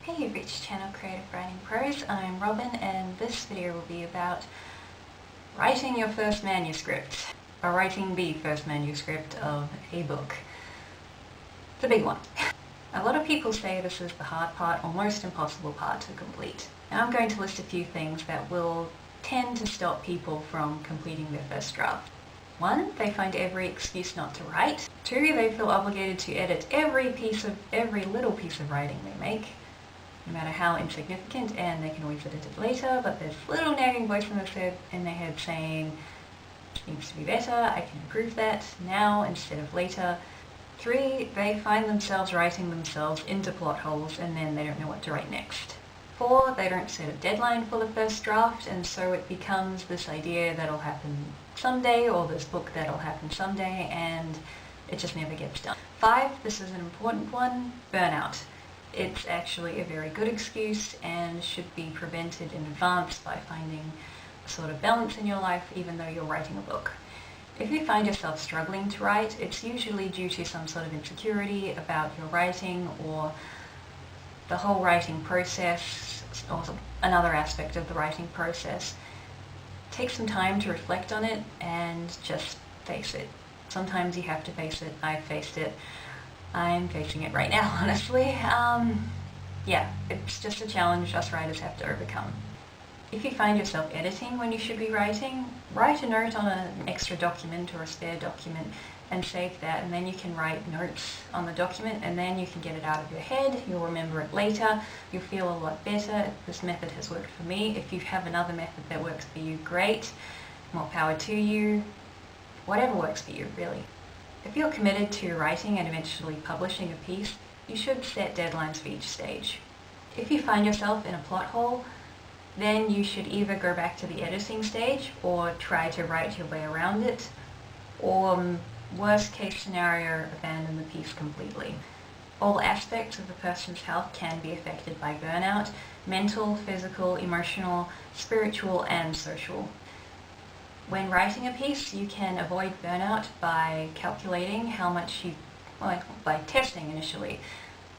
Hey, you've reached channel Creative Writing Prose. I'm Robin, and this video will be about writing your first manuscript, or writing the first manuscript of a book. It's a big one. A lot of people say this is the hard part or most impossible part to complete. Now I'm going to list a few things that will tend to stop people from completing their first draft. 1, they find every excuse not to write. 2, they feel obligated to edit every little piece of writing they make, no matter how insignificant, and they can always edit it later, but there's a little nagging voice in their head saying, needs to be better, I can improve that now instead of later. 3, they find themselves writing themselves into plot holes and then they don't know what to write next. 4, they don't set a deadline for the first draft, and so it becomes this idea that'll happen someday, or this book that'll happen someday, and it just never gets done. 5, this is an important one, burnout. It's actually a very good excuse and should be prevented in advance by finding a sort of balance in your life even though you're writing a book. If you find yourself struggling to write, it's usually due to some sort of insecurity about your writing or the whole writing process, or another aspect of the writing process. Take some time to reflect on it and just face it. Sometimes you have to face it. I've faced it. I'm facing it right now, honestly. Yeah, it's just a challenge us writers have to overcome. If you find yourself editing when you should be writing, write a note on an extra document or a spare document and save that, and then you can write notes on the document and then you can get it out of your head, you'll remember it later, you'll feel a lot better. This method has worked for me. If you have another method that works for you, great. More power to you. Whatever works for you, really. If you're committed to writing and eventually publishing a piece, you should set deadlines for each stage. If you find yourself in a plot hole, then you should either go back to the editing stage or try to write your way around it, or worst case scenario, abandon the piece completely. All aspects of the person's health can be affected by burnout: mental, physical, emotional, spiritual, and social. When writing a piece, you can avoid burnout by calculating how much by testing initially,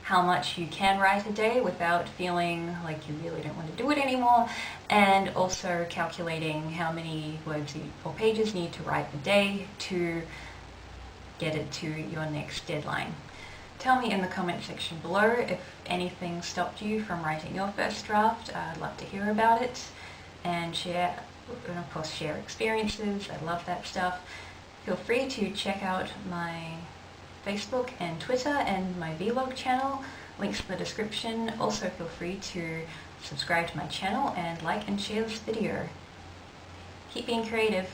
how much you can write a day without feeling like you really don't want to do it anymore, and also calculating how many words or pages you need to write a day to get it to your next deadline. Tell me in the comment section below if anything stopped you from writing your first draft. I'd love to hear about it and share. And of course share experiences. I love that stuff. Feel free to check out my Facebook and Twitter and my vlog channel, links in the description. Also feel free to subscribe to my channel and like and share this video. Keep being creative.